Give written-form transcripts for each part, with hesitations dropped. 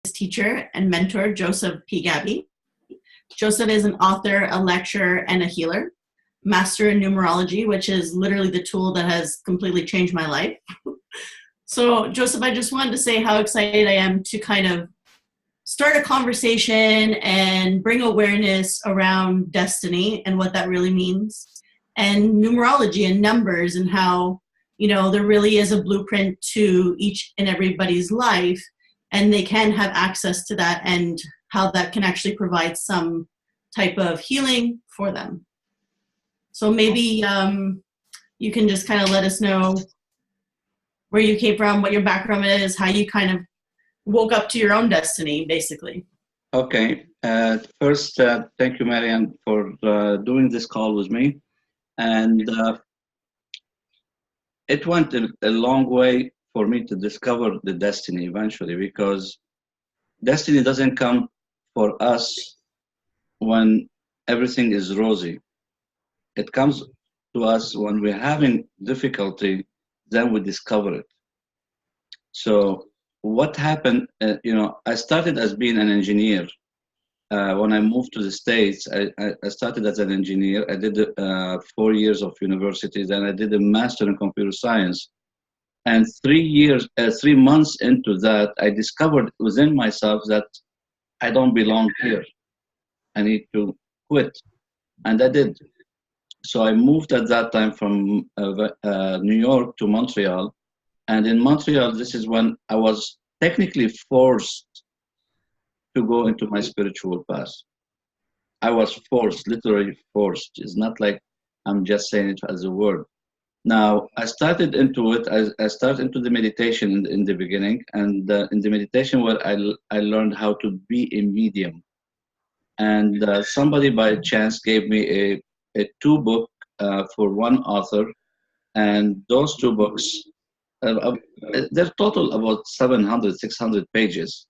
teacher and mentor, Joseph P. Ghabi. Joseph is an author, a lecturer, and a healer. Master in numerology, which is literally the tool that has completely changed my life. So, Joseph, I just wanted to say how excited I am to kind of start a conversation and bring awareness around destiny and what that really means, and numerology and numbers, and how, you know, there really is a blueprint to each and everybody's life, and they can have access to that, and how that can actually provide some type of healing for them. So maybe you can just kind of let us know where you came from, what your background is, how you kind of woke up to your own destiny, basically. Okay. First, thank you, Marianne, for doing this call with me. And it went a long way for me to discover the destiny eventually, because destiny doesn't come for us when everything is rosy. It comes to us when we're having difficulty, then we discover it. So what happened, I started as being an engineer. When I moved to the States, I started as an engineer. I did 4 years of university, then I did a master in computer science. And 3 months into that, I discovered within myself that I don't belong here. I need to quit. And I did. So I moved at that time from New York to Montreal. And in Montreal, this is when I was technically forced to go into my spiritual path. I was forced, literally forced. It's not like I'm just saying it as a word. Now, I started into it. I started into the meditation in the beginning. And in the meditation where I learned how to be a medium. And somebody by chance gave me a 2-book for one author, and those 2 books, they're total about 700, 600 pages.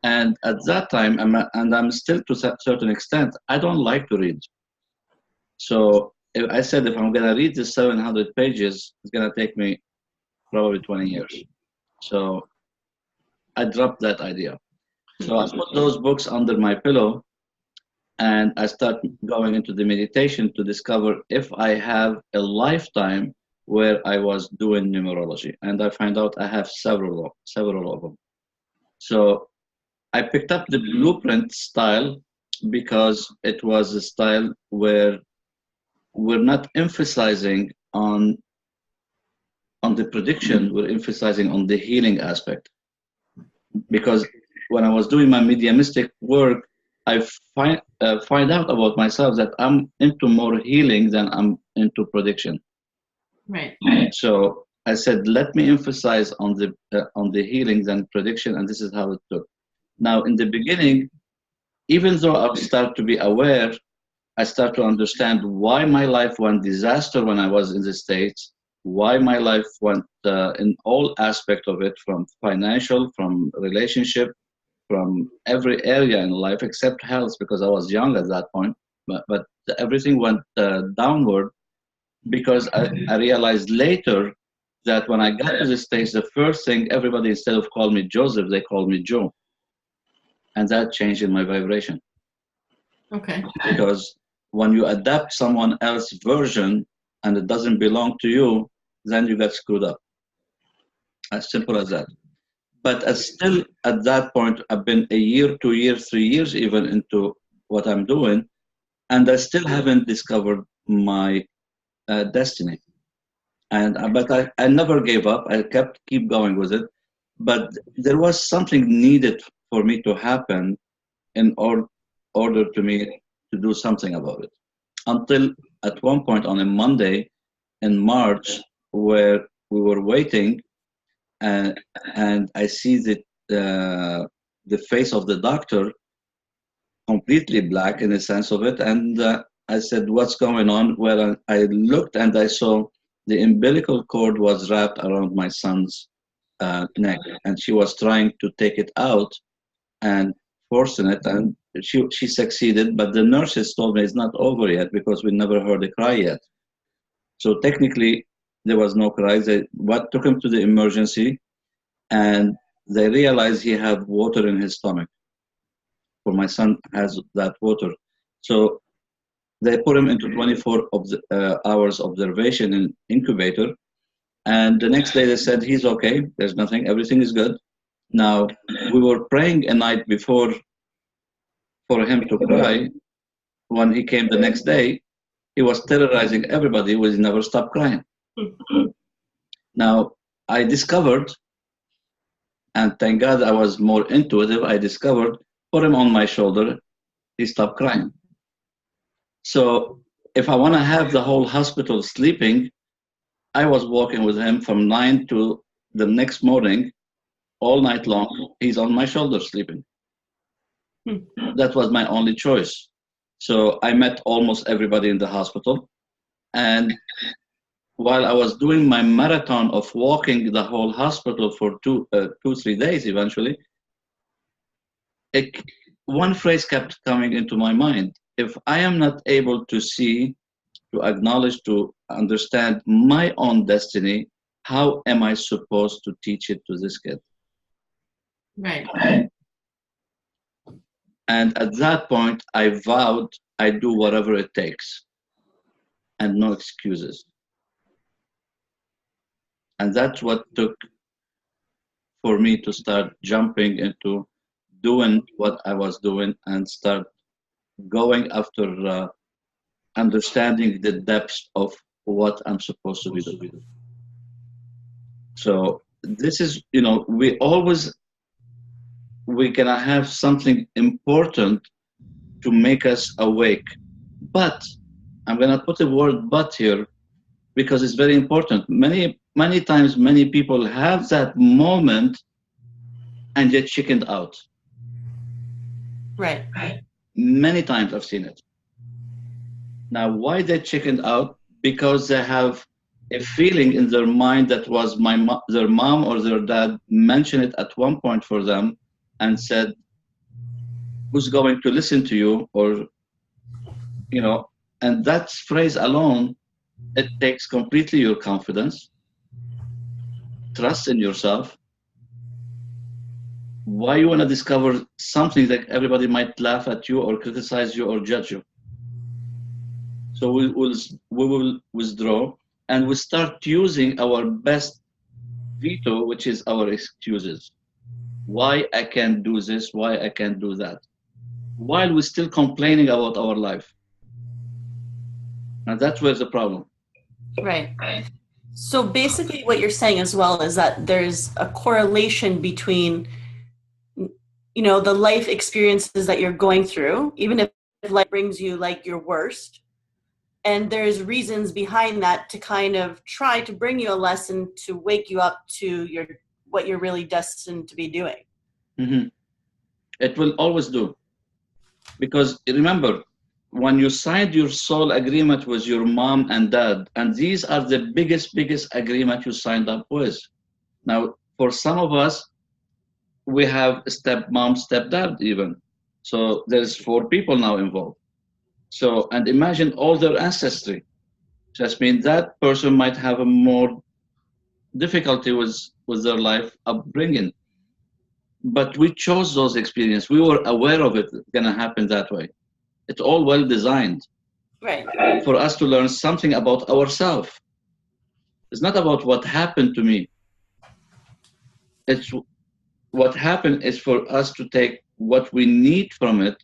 And at that time, I'm still to a certain extent, I don't like to read. So I said, if I'm gonna read this 700 pages, it's gonna take me probably 20 years. So I dropped that idea. So I put those books under my pillow, and I start going into the meditation to discover if I have a lifetime where I was doing numerology. And I find out I have several of them. So I picked up the blueprint style because it was a style where we're not emphasizing on the prediction, we're emphasizing on the healing aspect. Because when I was doing my mediumistic work, I find out about myself that I'm into more healing than I'm into prediction. Right. So I said, let me emphasize on the healing than prediction, and this is how it took. Now, in the beginning, even though I start to be aware, I start to understand why my life went disaster when I was in the States, why my life went in all aspects of it, from financial, from relationship, from every area in life except health, because I was young at that point. But everything went downward because I realized later that when I got to the States, the first thing, everybody, instead of calling me Joseph, they called me Joe. And that changed in my vibration. Okay. Because when you adapt someone else's version and it doesn't belong to you, then you get screwed up. As simple as that. But still, at that point, I've been a year, 2 years, 3 years even into what I'm doing, and I still haven't discovered my destiny. But I never gave up. I keep going with it. But there was something needed for me to happen in order to me to do something about it. Until at one point on a Monday in March, where we were waiting, and I see the face of the doctor completely black in the sense of it, and I said, "What's going on?" Well, I looked and I saw the umbilical cord was wrapped around my son's neck, and she was trying to take it out and forcing it, and she succeeded. But the nurses told me it's not over yet because we never heard a cry yet. So technically, there was no cries. What took him to the emergency, and they realized he had water in his stomach. For my son has that water. So they put him into 24 hours observation in incubator. And the next day they said, he's okay. There's nothing. Everything is good. Now, we were praying a night before for him to cry. When he came the next day, he was terrorizing everybody. He never stopped crying. Now, I discovered, and thank God I was more intuitive, I discovered, put him on my shoulder, he stopped crying. So if I want to have the whole hospital sleeping, I was walking with him from 9 to the next morning, all night long. He's on my shoulder sleeping. That was my only choice. So I met almost everybody in the hospital. And while I was doing my marathon of walking the whole hospital for 3 days eventually, one phrase kept coming into my mind. If I am not able to see, to acknowledge, to understand my own destiny, how am I supposed to teach it to this kid? Right. And at that point, I vowed I'd do whatever it takes and no excuses. And that's what took for me to start jumping into doing what I was doing and start going after understanding the depths of what I'm supposed to be doing. So this is, we're gonna have something important to make us awake. But I'm gonna put the word "but" here because it's very important. Many times, many people have that moment and get chickened out. Right. Many times I've seen it. Now, why they chickened out? Because they have a feeling in their mind that was their mom or their dad mentioned it at one point for them and said, who's going to listen to you? Or, and that phrase alone, it takes completely your confidence, trust in yourself. Why you want to discover something that everybody might laugh at you or criticize you or judge you? So we will withdraw and we start using our best veto, which is our excuses. Why I can't do this, why I can't do that, while we're still complaining about our life. And that's where's the problem. Right. So basically what you're saying as well is that there's a correlation between, the life experiences that you're going through, even if life brings you like your worst, and there's reasons behind that to kind of try to bring you a lesson to wake you up to what you're really destined to be doing. Mm-hmm. It will always do. Because remember, when you signed your soul agreement with your mom and dad, and these are the biggest agreement you signed up with. Now, for some of us, we have stepmom, stepdad even. So there's 4 people now involved. So, and imagine all their ancestry. Just means that person might have a more difficulty with their life upbringing. But we chose those experiences. We were aware of it going to happen that way. It's all well designed. Right. For us to learn something about ourselves. It's not about what happened to me. It's what happened is for us to take what we need from it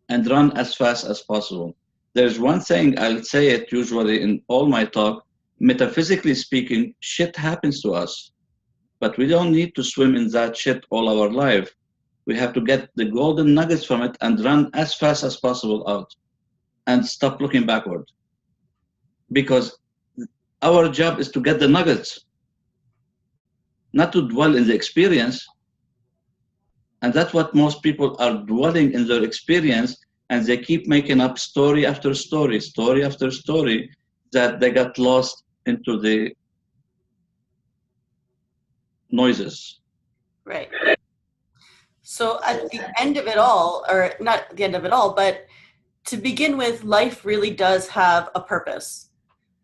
and run as fast as possible. There's one thing, I'll say it usually in all my talk, metaphysically speaking, shit happens to us. But we don't need to swim in that shit all our life. We have to get the golden nuggets from it and run as fast as possible out and stop looking backward. Because our job is to get the nuggets, not to dwell in the experience. And that's what most people are dwelling in their experience, and they keep making up story after story after story, that they got lost into the noises. Right. So at the end of it all, or not at the end of it all, but to begin with, life really does have a purpose.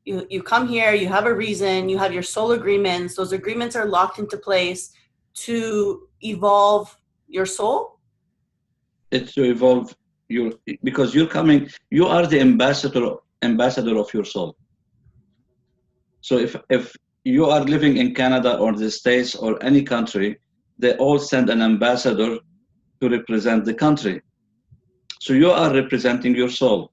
You come here, you have a reason, you have your soul agreements. Those agreements are locked into place to evolve your soul? It's to evolve because you are the ambassador of your soul. So if you are living in Canada or the States or any country, they all send an ambassador to represent the country. So you are representing your soul.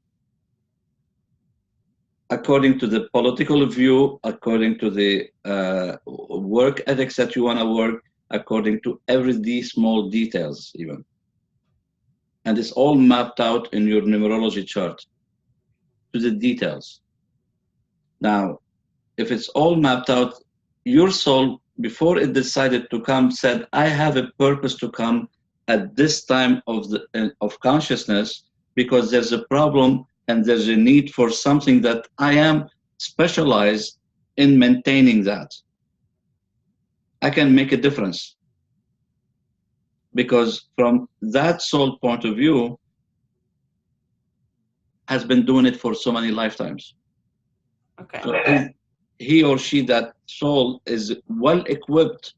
According to the political view, according to the work ethics that you want to work, according to every small details even. And it's all mapped out in your numerology chart to the details. Now, if it's all mapped out, your soul, before it decided to come, said, I have a purpose to come at this time of consciousness because there's a problem and there's a need for something that I am specialized in maintaining that. I can make a difference. Because from that soul point of view, has been doing it for so many lifetimes. Okay. So he or she, that soul, is well equipped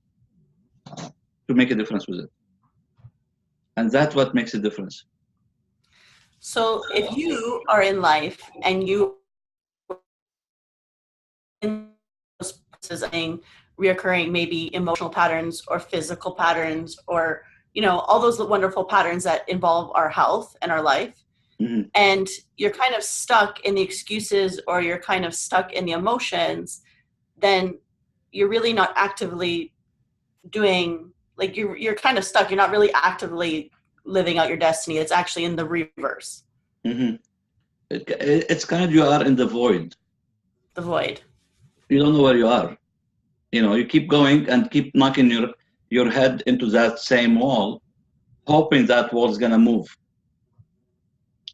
to make a difference with it. And that's what makes a difference. So if you are in life and you in those processing reoccurring maybe emotional patterns or physical patterns or all those wonderful patterns that involve our health and our life, mm-hmm. and you're kind of stuck in the excuses or you're kind of stuck in the emotions, then you're really not actively doing, like you're kind of stuck. You're not really actively living out your destiny. It's actually in the reverse. Mm-hmm. It's kind of, you are in the void. The void. You don't know where you are. You keep going and keep knocking your head into that same wall, hoping that wall is going to move.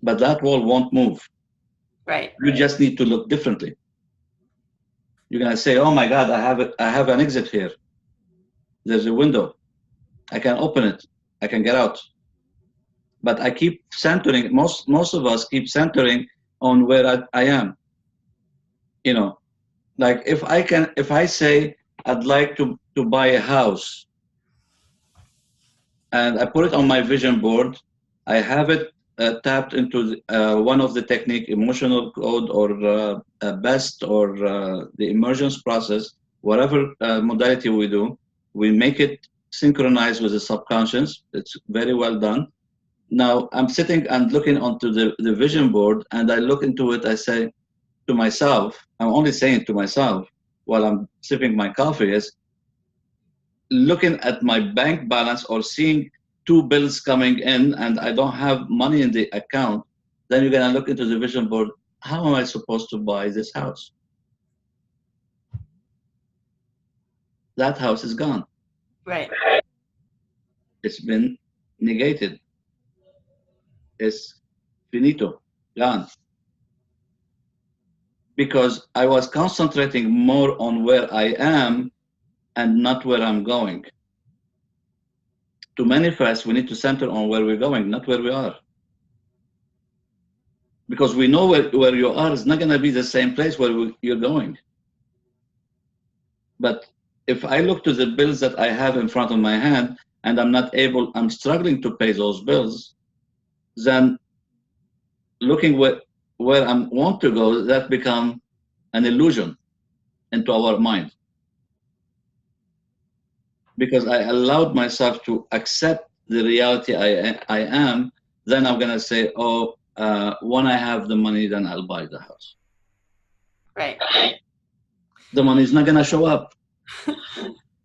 But that wall won't move. Right. You just need to look differently. You're going to say, oh my God, I have an exit here. There's a window. I can open it. I can get out. But I keep centering, most of us keep centering on where I am. Like if I say I'd like to buy a house, and I put it on my vision board, I have it tapped into one of the technique, emotional code or BEST or the emergence process, whatever modality we do, we make it synchronized with the subconscious. It's very well done. Now I'm sitting and looking onto the vision board, and I look into it, I say to myself, I'm only saying to myself while I'm sipping my coffee, is looking at my bank balance or seeing 2 bills coming in and I don't have money in the account, then you're going to look into the vision board, how am I supposed to buy this house? That house is gone. Right. It's been negated. It's finito, gone. Because I was concentrating more on where I am and not where I'm going. To manifest, we need to center on where we're going, not where we are. Because we know where you are is not going to be the same place where you're going. But if I look to the bills that I have in front of my hand and I'm struggling to pay those bills, then looking where I want to go, that becomes an illusion into our mind. Because I allowed myself to accept the reality I am, then I'm going to say, when I have the money, then I'll buy the house. Right. The money is not going to show up.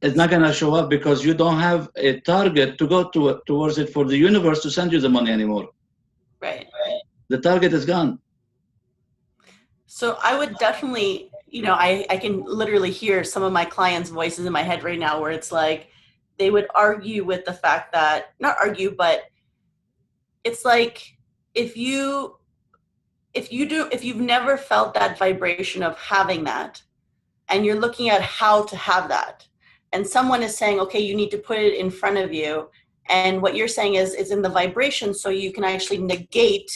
It's not going to show up because you don't have a target to go towards it for the universe to send you the money anymore. Right. The target is gone. So I would definitely, I can literally hear some of my clients' voices in my head right now where it's like they would argue with the fact that, not argue, but it's like if you've never felt that vibration of having that and you're looking at how to have that and someone is saying, okay, you need to put it in front of you. And what you're saying is in the vibration so you can actually negate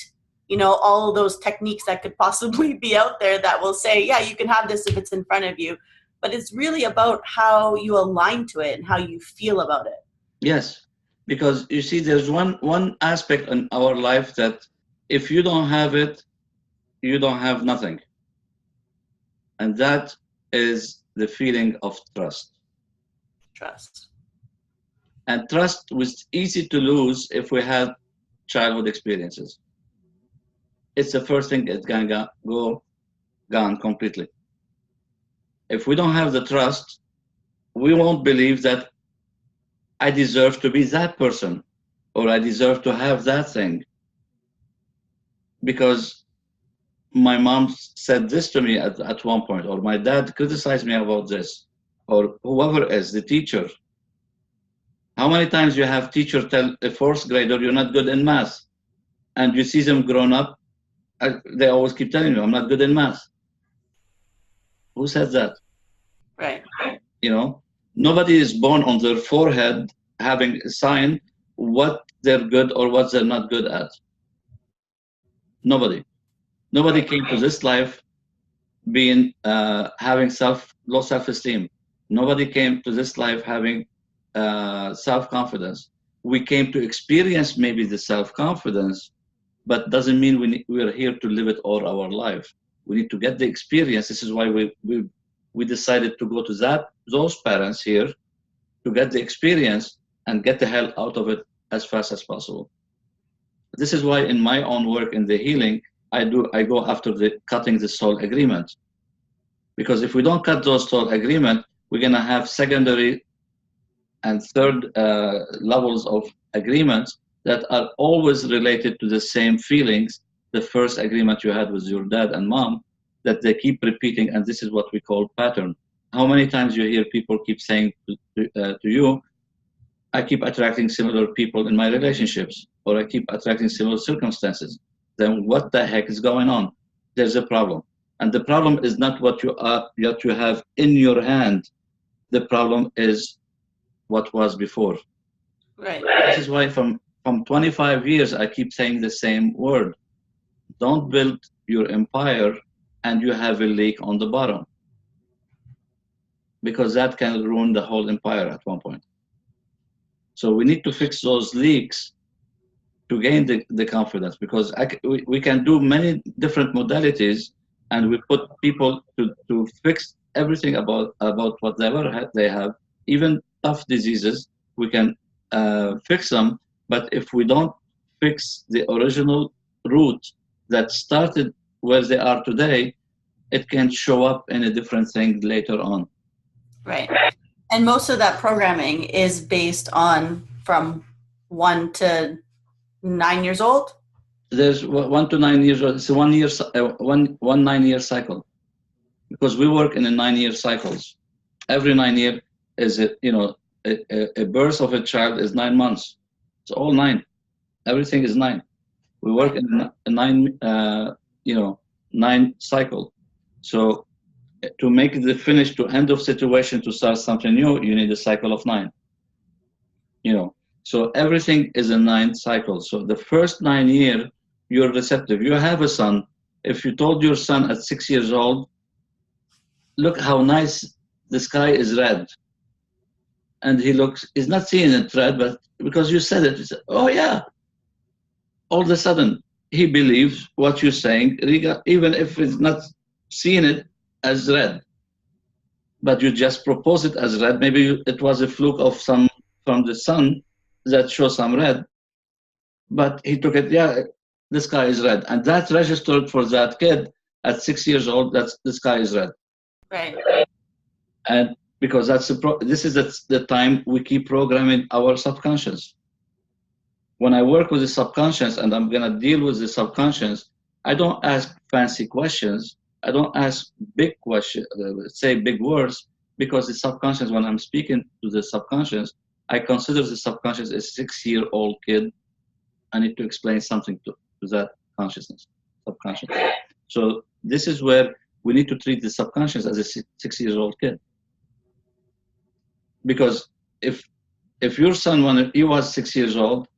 all of those techniques that could possibly be out there that will say, yeah, you can have this if it's in front of you. but it's really about how you align to it and how you feel about it. Yes, because you see, there's one aspect in our life that if you don't have it, you don't have nothing. And that is the feeling of trust. Trust. And trust was easy to lose if we had childhood experiences. It's the first thing that's gonna go gone completely. If we don't have the trust, we won't believe that I deserve to be that person or I deserve to have that thing. Because my mom said this to me at one point, or my dad criticized me about this, or whoever is the teacher. How many times you have teacher tell a fourth grader you're not good in math, and you see them grown up, they always keep telling you, I'm not good in math. Who said that? Right. You know, nobody is born on their forehead having a sign what they're good or what they're not good at. Nobody came to this life being having low self-esteem. Nobody came to this life having self-confidence. We came to experience maybe the self-confidence, but doesn't mean we're here to live it all our life. We need to get the experience. This is why we decided to go to those parents here to get the experience and get the hell out of it as fast as possible. This is why in my own work in the healing, I go after cutting the soul agreement. Because if we don't cut those soul agreement, we're gonna have secondary and third levels of agreements that are always related to the same feelings, the first agreement you had with your dad and mom, that they keep repeating, and this is what we call pattern. How many times you hear people keep saying to you, I keep attracting similar people in my relationships, or I keep attracting similar circumstances. Then what the heck is going on? There's a problem. And the problem is not what you have in your hand. The problem is what was before. Right. This is why from 25 years, I keep saying the same word. Don't build your empire and you have a leak on the bottom, because that can ruin the whole empire at one point. So we need to fix those leaks to gain the confidence, because we can do many different modalities, and we put people to fix everything about whatever they have, even tough diseases, we can fix them. But if we don't fix the original root that started where they are today, it can show up in a different thing later on. Right. And most of that programming is based on from 1 to 9 years old? There's 1 to 9 years old. It's a 1 year, one 9-year cycle, because we work in a 9-year cycles. Every 9 year is a birth of a child is 9 months. It's all 9. Everything is 9. We work in a 9 cycle. So to make the finish to end of situation to start something new, you need a cycle of 9. So everything is a 9 cycle. So the first 9 years, you're receptive. You have a son. If you told your son at 6 years old, look how nice the sky is red, and he's not seeing it red, but because you said it, he said, oh yeah. All of a sudden, he believes what you're saying, even if it's not seeing it as red. But you just propose it as red. Maybe it was a fluke of some from the sun that shows some red. But he took it, yeah, the sky is red. And that registered for that kid at 6 years old, that the sky is red. Right. And because this is the time we keep programming our subconscious. When I work with the subconscious and I'm going to deal with the subconscious, I don't ask fancy questions. I don't ask big questions, say big words, because the subconscious, when I'm speaking to the subconscious, I consider the subconscious a 6-year-old kid. I need to explain something to that subconscious. So this is where we need to treat the subconscious as a 6-year-old kid. Because if your son, when he was 6 years old,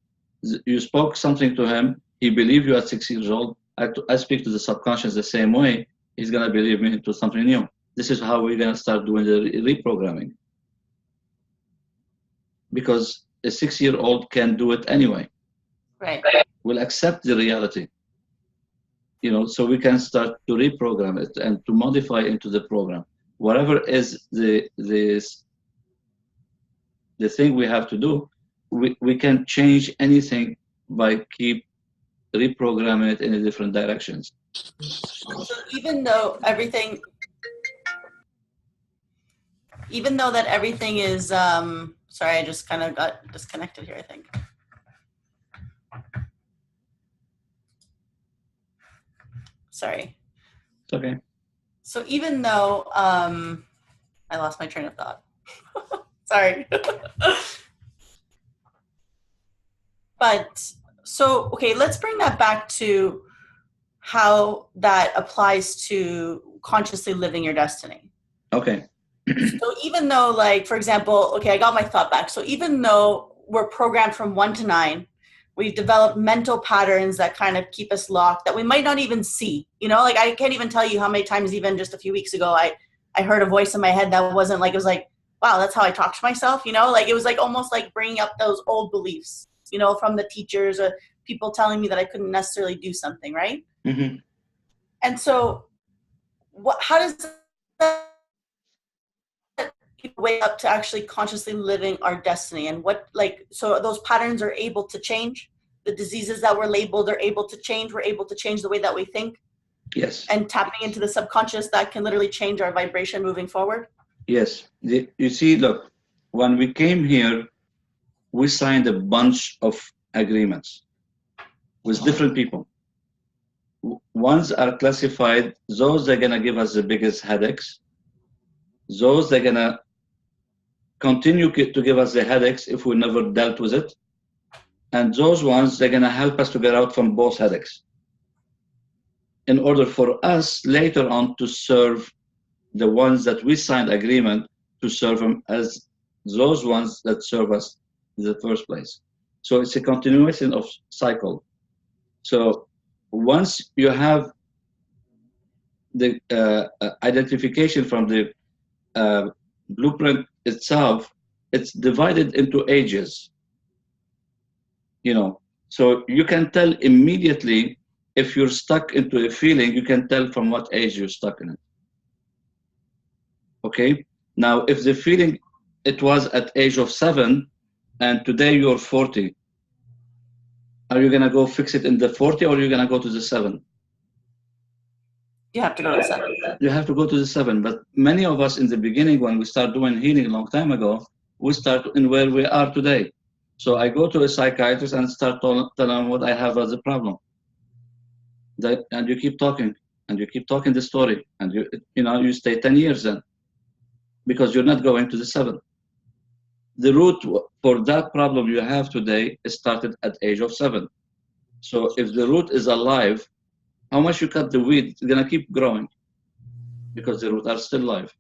you spoke something to him, he believed you at 6 years old, I speak to the subconscious the same way, he's going to believe me into something new. this is how we're going to start doing the reprogramming. Because a 6-year-old can do it anyway. Right. Will accept the reality. So we can start to reprogram it and to modify into the program. Whatever is the thing we have to do, we can change anything by keep reprogramming it in a different directions. So even though that everything is, sorry, I just kind of got disconnected here, I think. Sorry. It's okay. So even though, I lost my train of thought. Sorry. But so, okay, let's bring that back to how that applies to consciously living your destiny. Okay. So even though, like, for example, okay, I got my thought back. So even though we're programmed from 1 to 9, we've developed mental patterns that kind of keep us locked that we might not even see. Like I can't even tell you how many times, even just a few weeks ago, I heard a voice in my head that wasn't like, it was like, wow, that's how I talk to myself. Like it was like almost like bringing up those old beliefs, from the teachers or people telling me that I couldn't necessarily do something, right? Mm-hmm. And so how does that wake up to actually consciously living our destiny? And so those patterns are able to change. The diseases that were labeled are able to change. We're able to change the way that we think. Yes. And tapping into the subconscious that can literally change our vibration moving forward. Yes. You see, look, when we came here, we signed a bunch of agreements with different people. Ones are classified, those are going to give us the biggest headaches. Those are going to continue to give us the headaches if we never dealt with it. And those ones, they're going to help us to get out from both headaches, in order for us later on to serve the ones that we signed agreement to serve them as those ones that serve us in the first place. So it's a continuation of cycle. So once you have the identification from the blueprint itself, it's divided into ages. So you can tell immediately if you're stuck into a feeling. You can tell from what age you're stuck in it. Okay. Now, if the feeling it was at age of 7, and today you're 40, are you gonna go fix it in the 40, or are you gonna go to the 7? You have to go to the 7. You have to go to the 7. But many of us in the beginning, when we start doing healing a long time ago, we start in where we are today. So I go to a psychiatrist and start telling them what I have as a problem. And you keep talking, and you keep talking the story, and you stay 10 years then, because you're not going to the 7. The root for that problem you have today started at age of 7. So if the root is alive, how much you cut the weed, it's gonna keep growing, because the roots are still alive.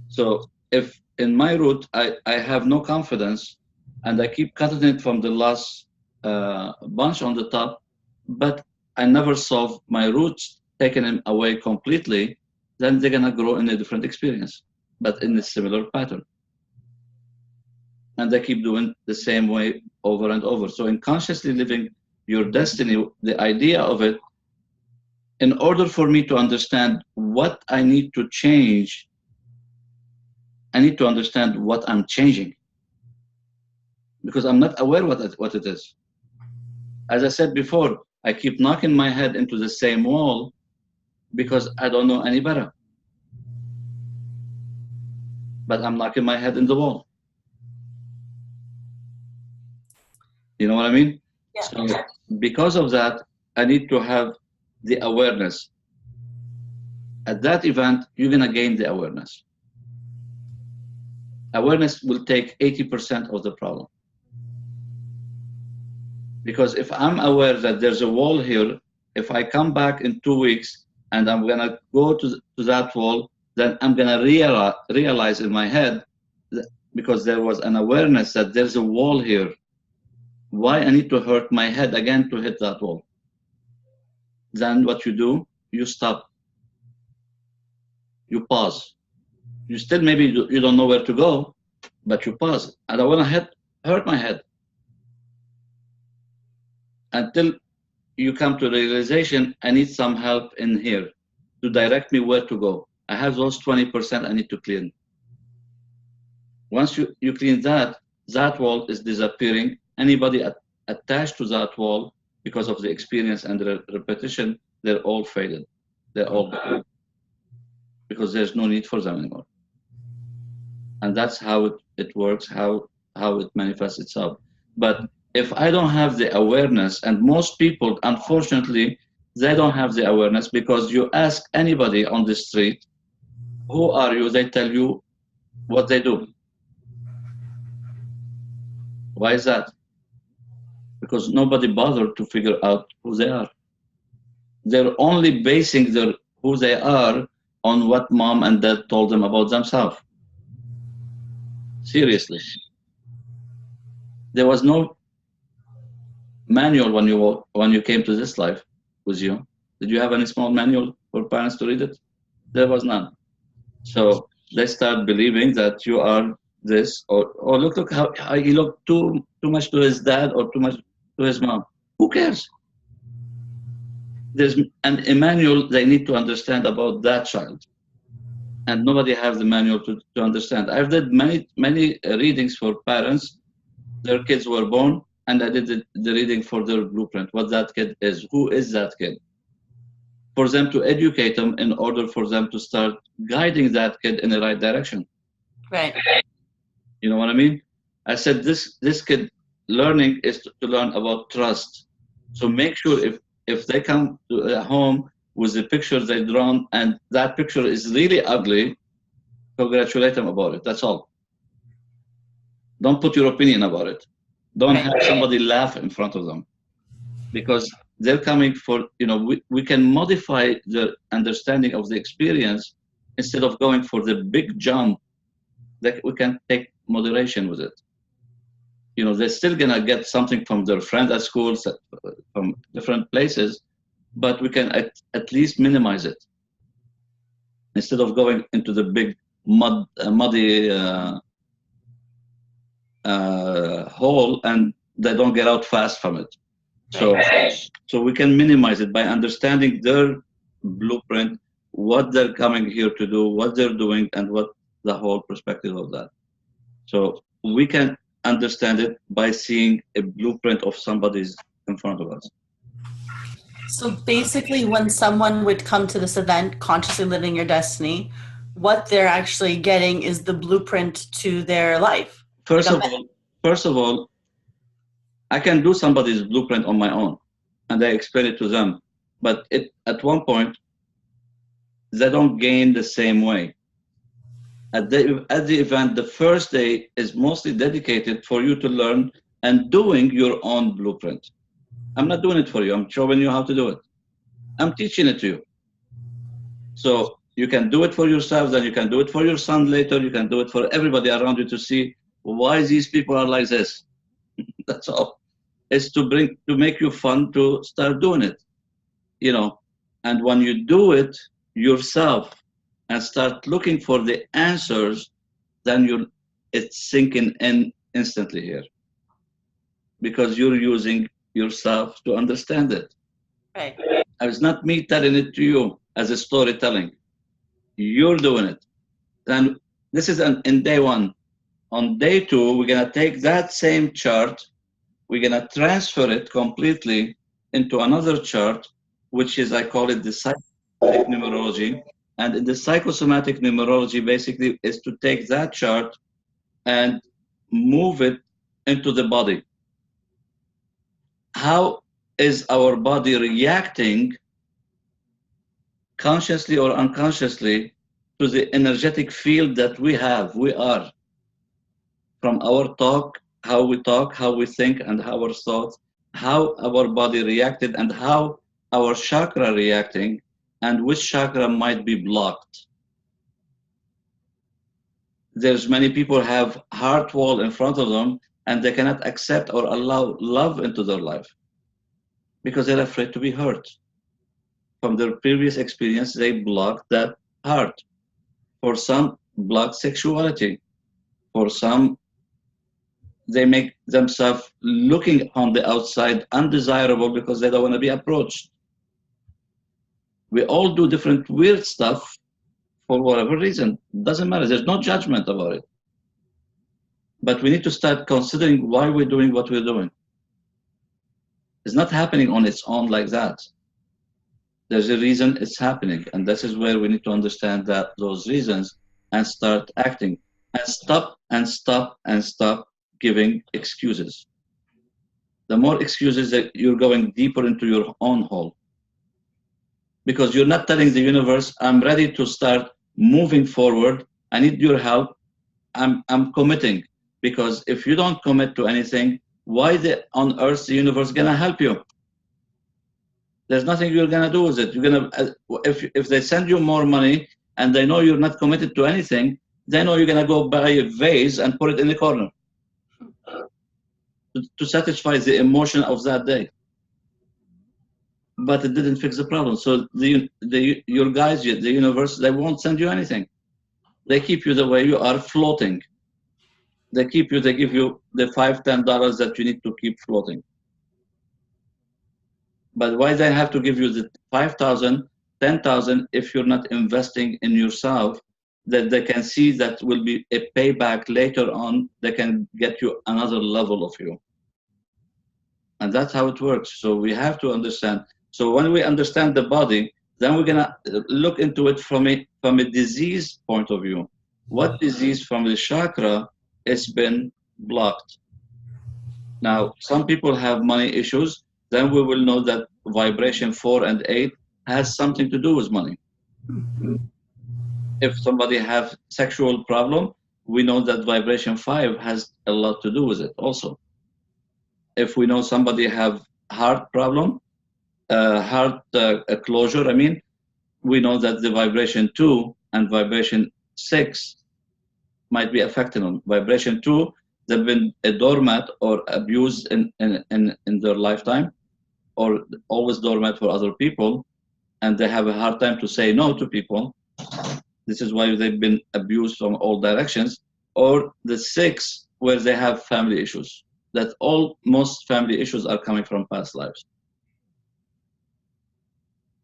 So if in my root I have no confidence, and I keep cutting it from the last bunch on the top, but I never solve my roots, taking them away completely, then they're gonna grow in a different experience, but in a similar pattern. And they keep doing the same way over and over. So in consciously living your destiny, the idea of it, in order for me to understand what I need to change, I need to understand what I'm changing, because I'm not aware what it is. As I said before, I keep knocking my head into the same wall because I don't know any better. But I'm knocking my head in the wall. You know what I mean? Yeah. So because of that, I need to have the awareness. At that event, you're going to gain the awareness. Awareness will take 80% of the problem. Because if I'm aware that there's a wall here, if I come back in 2 weeks and I'm going to go to that wall, then I'm going to realize in my head, that because there was an awareness that there's a wall here, why I need to hurt my head again to hit that wall. Then what you do, you stop. You pause. You still maybe you don't know where to go, but you pause. I don't want to hurt my head until you come to the realization, I need some help in here to direct me where to go. I have those 20% I need to clean. Once you clean that, that wall is disappearing. Anybody attached to that wall because of the experience and the repetition, they're all faded. They're all gone because there's no need for them anymore. And that's how it works, how it manifests itself. But if I don't have the awareness, and most people, unfortunately, they don't have the awareness, because you ask anybody on the street, who are you? They tell you what they do. Why is that? Because nobody bothered to figure out who they are. They're only basing who they are on what mom and dad told them about themselves. Seriously. There was no manual when you came to this life with you. Did you have any small manual for parents to read it? There was none. So they start believing that you are this, or look how he looked too much to his dad or too much to his mom. Who cares? There's a manual they need to understand about that child, and nobody has the manual to understand. I've did many readings for parents. Their kids were born, and I did the reading for their blueprint, what that kid is, who is that kid, for them to educate them in order for them to start guiding that kid in the right direction. Right. You know what I mean? I said this kid learning is to learn about trust. So make sure if they come to a home with the picture they drawn and that picture is really ugly, congratulate them about it. That's all. Don't put your opinion about it. Don't have somebody laugh in front of them, because they're coming for, we can modify the understanding of the experience instead of going for the big jump. That we can take moderation with it. They're still gonna get something from their friends at school, from different places, but we can at least minimize it instead of going into the big muddy hole and they don't get out fast from it. So we can minimize it by understanding their blueprint, what they're coming here to do, what they're doing, and what the whole perspective of that. So we can understand it by seeing a blueprint of somebody's in front of us. So basically, when someone would come to this event, Consciously Living Your Destiny, what they're actually getting is the blueprint to their life. First of all, I can do somebody's blueprint on my own, and I explain it to them. But at one point, they don't gain the same way. At the event, the first day is mostly dedicated for you to learn and doing your own blueprint. I'm not doing it for you. I'm showing you how to do it. I'm teaching it to you. So you can do it for yourself, then you can do it for your son later. You can do it for everybody around you to see why these people are like this. That's all. It's to make you fun to start doing it, And when you do it yourself and start looking for the answers, then it's sinking in instantly here, because you're using yourself to understand it. Right. It's not me telling it to you as a storytelling. You're doing it. And this is in day one. On day two, we're going to take that same chart, we're going to transfer it completely into another chart, which is, I call it the psychosomatic numerology. And in the psychosomatic numerology, basically, is to take that chart and move it into the body. How is our body reacting, consciously or unconsciously, to the energetic field that we are? From our talk, how we think, and our thoughts, how our body reacted, and how our chakra reacting, and which chakra might be blocked. There's many people have heart wall in front of them, and they cannot accept or allow love into their life because they're afraid to be hurt. From their previous experience, they block that heart. For some, block sexuality. For some, they make themselves looking on the outside undesirable because they don't want to be approached. We all do different weird stuff for whatever reason. Doesn't matter. There's no judgment about it. But we need to start considering why we're doing what we're doing. It's not happening on its own like that. There's a reason it's happening. And this is where we need to understand that those reasons and start acting. And stop giving excuses. The more excuses that you're going deeper into your own hole. Because you're not telling the universe, I'm ready to start moving forward. I need your help. I'm committing. Because if you don't commit to anything, why on earth the universe gonna help you? There's nothing you're gonna do with it. You're gonna if they send you more money and they know you're not committed to anything, they know you're gonna go buy a vase and put it in the corner to satisfy the emotion of that day. But it didn't fix the problem. So your guys, the universe, they won't send you anything. They keep you the way you are, floating. They give you the $5, $10 that you need to keep floating. But why they have to give you the 5,000, 10,000 if you're not investing in yourself, that they can see that will be a payback later on, they can get you another level of you. And that's how it works. So we have to understand. So when we understand the body, then we're gonna look into it from a disease point of view. What disease from the chakra has been blocked? Now, some people have money issues, then we will know that vibration 4 and 8 has something to do with money. If somebody has sexual problem, we know that vibration 5 has a lot to do with it also. If we know somebody have heart problem, heart closure, we know that the vibration 2 and vibration 6 might be affecting them. Vibration 2, they've been a doormat or abused in their lifetime, or always doormat for other people, and they have a hard time to say no to people. This is why they've been abused from all directions. Or the 6, where they have family issues. That most family issues are coming from past lives.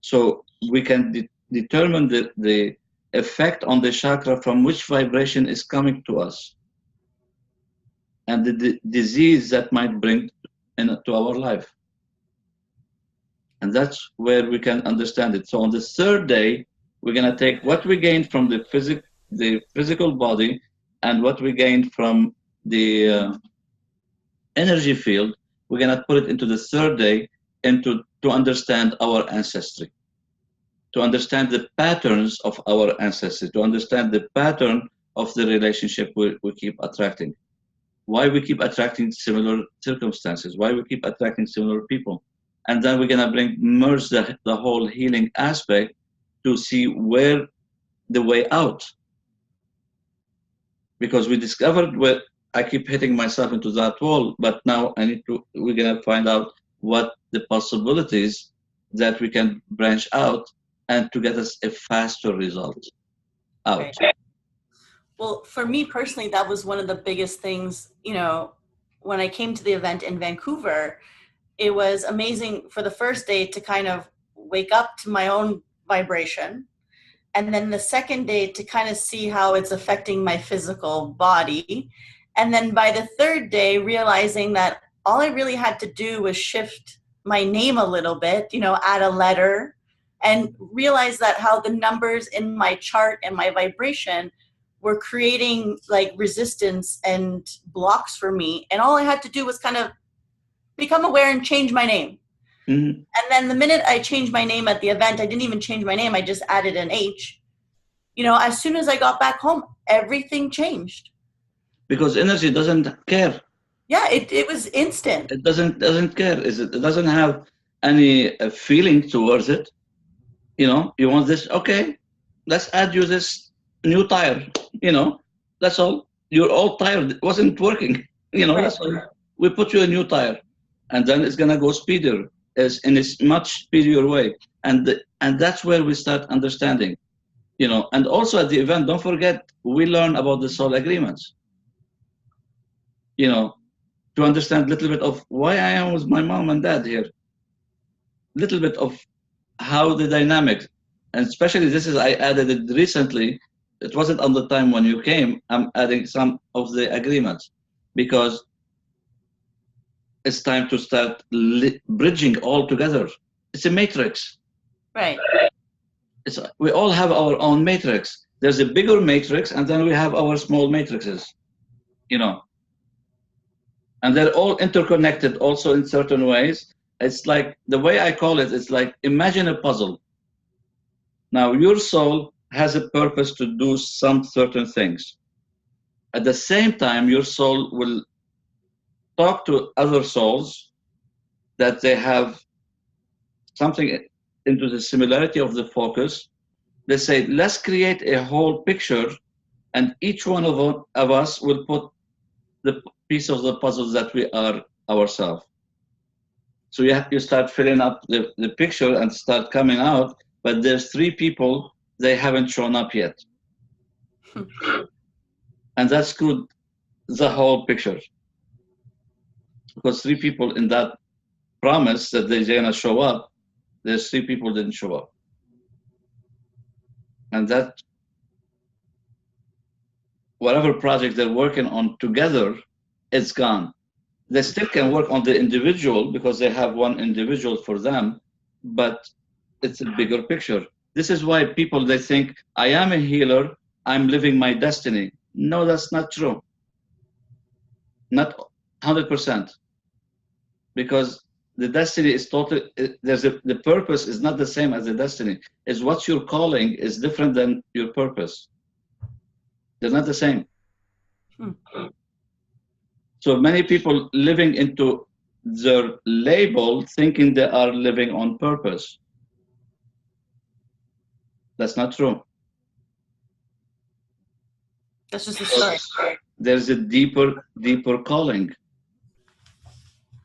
So we can determine the effect on the chakra from which vibration is coming to us, and the disease that might bring into our life. And that's where we can understand it. So on the third day, we're going to take what we gained from the physical body and what we gained from the energy field. We're going to put it into the third day to understand our ancestry, to understand the patterns of our ancestry, to understand the pattern of the relationship we keep attracting. Why we keep attracting similar circumstances, why we keep attracting similar people. And then we're going to merge the whole healing aspect to see where the way out. Because we discovered where I keep hitting myself into that wall, but now we're going to find out what the possibilities that we can branch out and to get us a faster result out. Right. Well, for me personally, that was one of the biggest things, when I came to the event in Vancouver. It was amazing for the first day to kind of wake up to my own vibration. And then the second day to kind of see how it's affecting my physical body. And then by the third day, realizing that all I really had to do was shift my name a little bit, add a letter, and realize that how the numbers in my chart and my vibration were creating like resistance and blocks for me. And all I had to do was kind of become aware and change my name. Mm-hmm. And then the minute I changed my name at the event, I didn't even change my name. I just added an H. As soon as I got back home, everything changed. Because energy doesn't care. Yeah, it was instant. It doesn't care. It doesn't have any feeling towards it. You want this? Okay, let's add you this new tire. That's all. You're all tired. It wasn't working. Right. That's all. We put you a new tire. And then it's going to go speedier, in a much speedier way. And that's where we start understanding. You know, and also at the event, don't forget, we learn about the soul agreements. You know, to understand a little bit of why I am with my mom and dad here, little bit of how the dynamics, and especially this is, I added it recently. It wasn't on the time when you came. I'm adding some of the agreements because it's time to start bridging all together. It's a matrix. Right. We all have our own matrix. There's a bigger matrix, and then we have our small matrices, you know, and they're all interconnected also in certain ways. It's like, the way I call it, it's like, imagine a puzzle. Now, your soul has a purpose to do some certain things. At the same time, your soul will talk to other souls that they have something into the similarity of the focus. They say, let's create a whole picture, and each one of us will put the piece of the puzzle that we are ourselves. So you start filling up the picture and start coming out, but there's 3 people, they haven't shown up yet. And that screwed the whole picture. Because 3 people in that promise that they're gonna show up, there's 3 people didn't show up. And that, whatever project they're working on together, it's gone. They still can work on the individual because they have one individual for them, but it's a bigger picture. This is why people, they think, I am a healer, I'm living my destiny. No, that's not true. Not 100%. Because the destiny is totally, the purpose is not the same as the destiny. It's what you're calling is different than your purpose. They're not the same. So many people living into their label thinking they are living on purpose. That's not true. That's just the start. There's a deeper calling.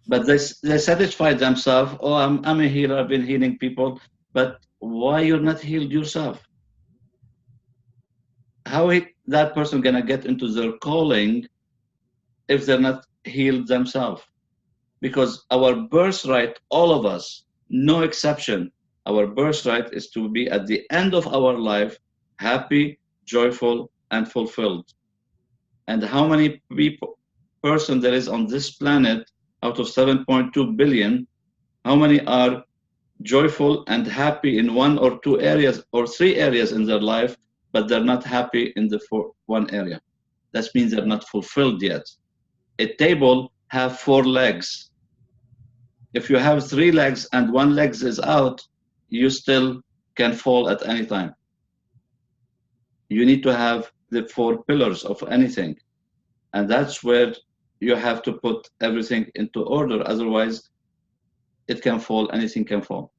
But they satisfy themselves, oh, I'm a healer, I've been healing people, but why you're not healed yourself? How that person gonna get into their calling if they're not healed themselves? Because our birthright, all of us, no exception, our birthright is to be at the end of our life happy, joyful, and fulfilled. And how many person there is on this planet out of 7.2 billion, how many are joyful and happy in 1 or 2 areas or 3 areas in their life, but they're not happy in the 1 area? That means they're not fulfilled yet. A table have 4 legs. If you have 3 legs and 1 leg is out, you still can fall at any time. You need to have the 4 pillars of anything. And that's where you have to put everything into order. Otherwise, it can fall, anything can fall.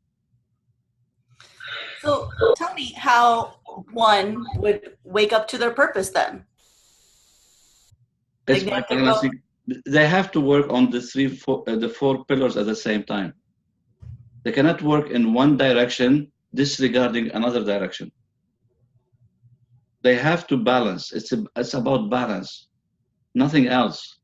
So tell me how one would wake up to their purpose then. It's by balancing. They have to work on the 4 pillars at the same time. They cannot work in one direction disregarding another direction. They have to balance. It's about balance, nothing else.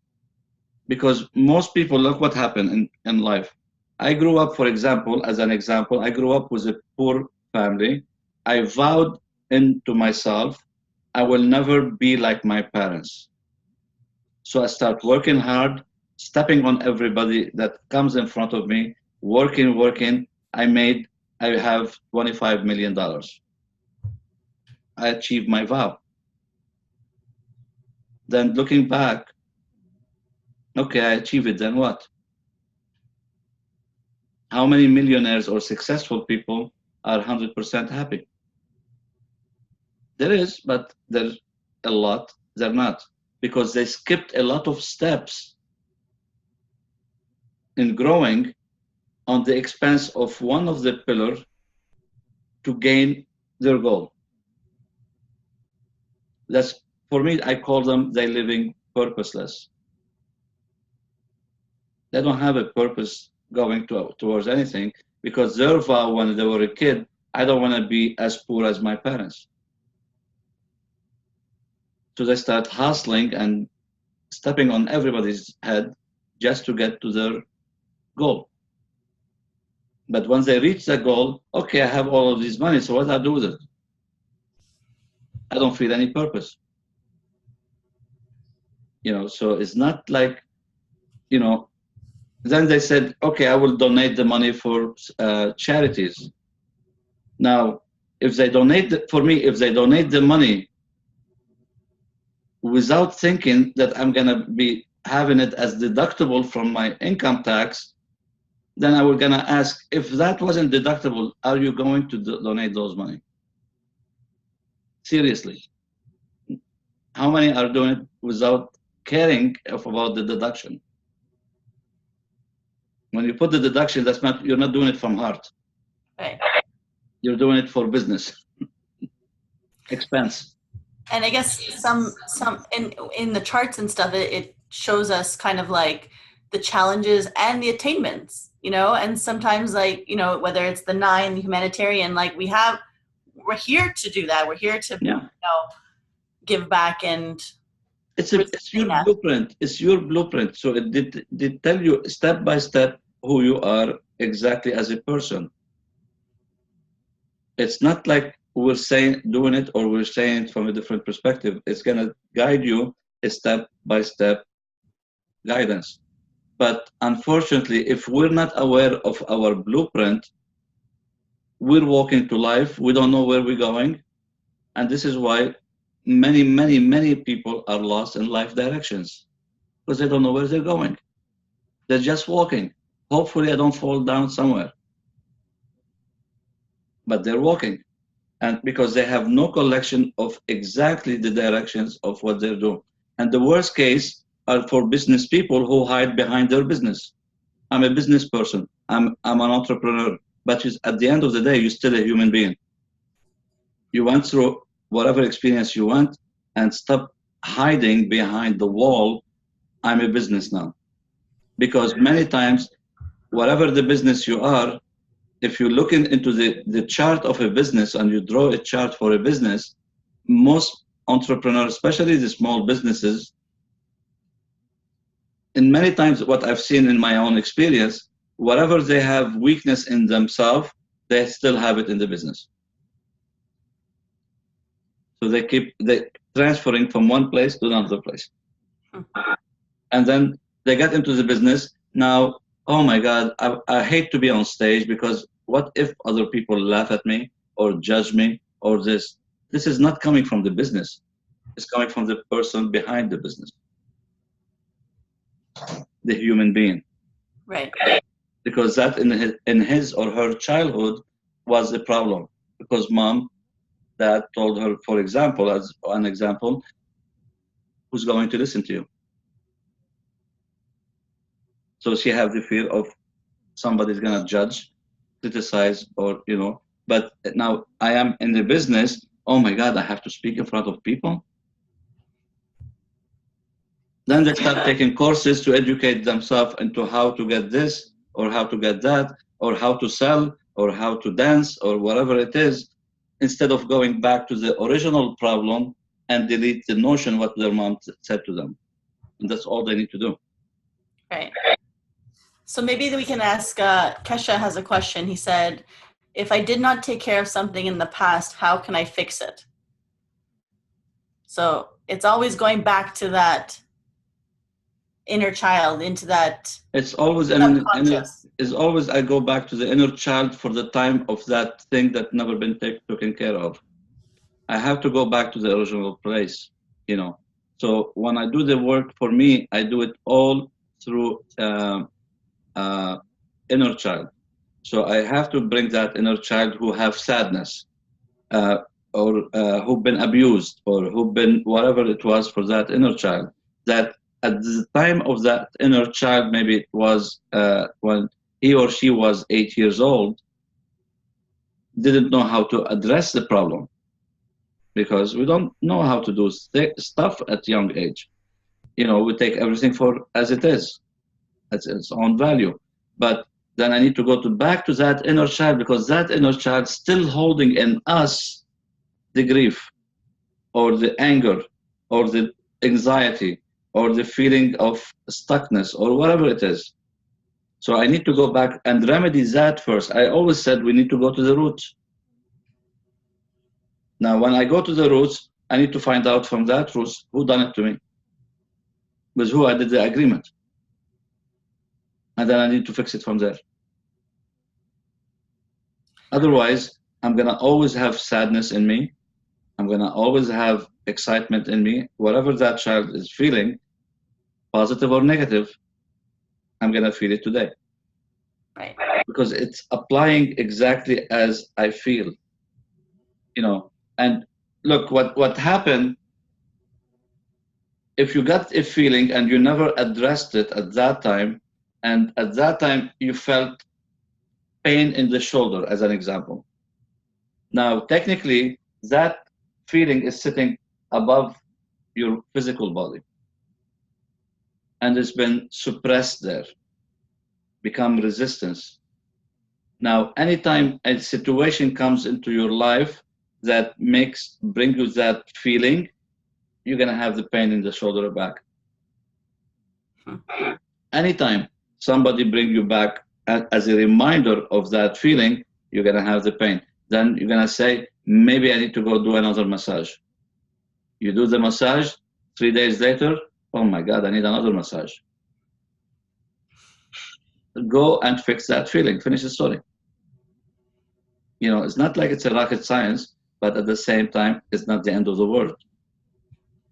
Because most people, look what happened in life. I grew up, for example, as an example, I grew up with a poor family. I vowed into myself, I will never be like my parents. So I start working hard, stepping on everybody that comes in front of me, working. I have $25 million. I achieved my vow. Then looking back, okay, I achieved it, then what? How many millionaires or successful people are 100% happy? There is, but there's a lot, they're not. Because they skipped a lot of steps in growing on the expense of one of the pillars to gain their goal. That's, for me, I call them, they're living purposeless. They don't have a purpose going towards anything because their vow when they were a kid, I don't want to be as poor as my parents. So they start hustling and stepping on everybody's head just to get to their goal. But once they reach that goal, okay, I have all of this money, so what do I do with it? I don't feel any purpose. So it's not like, then they said, okay, I will donate the money for charities. Now, if they donate the money without thinking that I'm going to be having it as deductible from my income tax, then I was going to ask, if that wasn't deductible, are you going to donate those money? Seriously. How many are doing it without caring about the deduction? When you put the deduction, you're not doing it from heart. Right. You're doing it for business expense. And I guess some in the charts and stuff, it shows us kind of like the challenges and the attainments, and sometimes like, whether it's the 9, the humanitarian, like we're here to do that. We're here to, give back, and it's your blueprint. It's your blueprint. So it did tell you step by step who you are exactly as a person. It's not like we're doing it or we're saying it from a different perspective. It's going to guide you a step by step guidance. But unfortunately, if we're not aware of our blueprint, we're walking to life. We don't know where we're going. And this is why many, many, many people are lost in life directions, because they don't know where they're going. They're just walking. Hopefully I don't fall down somewhere. But they're walking. And because they have no collection of exactly the directions of what they're doing. And the worst case are for business people who hide behind their business. I'm a business person. I'm an entrepreneur. But at the end of the day, you're still a human being. You went through whatever experience you went, and stop hiding behind the wall. I'm a business now. Because many times, whatever the business you are, if you look into the chart of a business and you draw a chart for a business, most entrepreneurs, especially the small businesses, and many times what I've seen in my own experience, whatever they have weakness in themselves, they still have it in the business. So they keep transferring from one place to another place. And then they get into the business. Now, oh my God, I hate to be on stage, because what if other people laugh at me or judge me or this? This is not coming from the business. It's coming from the person behind the business, the human being. Right. Because that in his or her childhood was the problem. Because mom, dad told her, for example, as an example, who's going to listen to you? So she had the fear of somebody's going to judge, criticize, or, but now I am in the business. Oh my God, I have to speak in front of people. Then they start taking courses to educate themselves into how to get this or how to get that or how to sell or how to dance or whatever it is, instead of going back to the original problem and delete the notion what their mom said to them. And that's all they need to do. Right. So maybe we can ask, Kesha has a question. He said, if I did not take care of something in the past, how can I fix it? So it's always going back to that inner child, into that. It's always I go back to the inner child for the time of that thing that never been taken care of. I have to go back to the original place, So when I do the work, for me, I do it all through inner child. So I have to bring that inner child who have sadness, or who've been abused, or who've been whatever it was for that inner child. That at the time of that inner child, maybe it was when he or she was 8 years old, didn't know how to address the problem, because we don't know how to do stuff at young age. We take everything for as it is, at its own value. But then I need to go back to that inner child, because that inner child still holding in us the grief or the anger or the anxiety or the feeling of stuckness or whatever it is. So I need to go back and remedy that first. I always said we need to go to the roots. Now, when I go to the roots, I need to find out from that roots who done it to me, with who I did the agreement. And then I need to fix it from there. Otherwise, I'm going to always have sadness in me. I'm going to always have excitement in me. Whatever that child is feeling, positive or negative, I'm going to feel it today. Right. Because it's applying exactly as I feel. You know, and look, what happened, if you got a feeling and you never addressed it at that time, and at that time you felt pain in the shoulder, as an example. Now, technically, that feeling is sitting above your physical body, and it's been suppressed there, become resistance. Now, anytime a situation comes into your life that bring you that feeling, you're gonna have the pain in the shoulder or back. Anytime somebody bring you back as a reminder of that feeling, you're gonna have the pain. Then you're gonna say, maybe I need to go do another massage. You do the massage, 3 days later, oh my God, I need another massage. Go and fix that feeling, finish the story. You know, it's not like it's a rocket science, but at the same time, it's not the end of the world.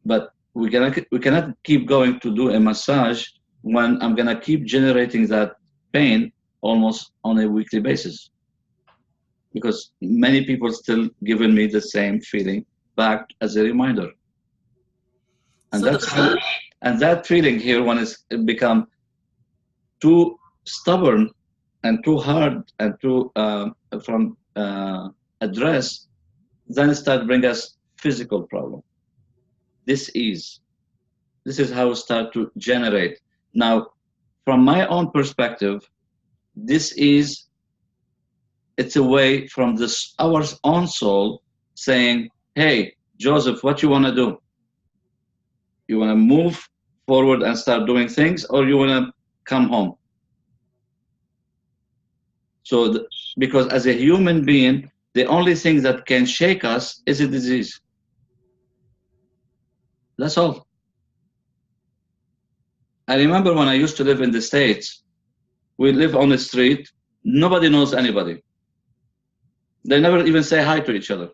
But we cannot keep going to do a massage when I'm gonna keep generating that pain almost on a weekly basis. Because many people still giving me the same feeling back as a reminder. And that feeling here, when it's become too stubborn and too hard and too address, then it start bring us physical problem. This is how it start to generate. Now, from my own perspective, it's a way from our own soul saying, hey, Joseph, what you want to do? You want to move forward and start doing things, or you want to come home? So, because as a human being, the only thing that can shake us is a disease. That's all. I remember when I used to live in the States, we live on the street, nobody knows anybody. They never even say hi to each other.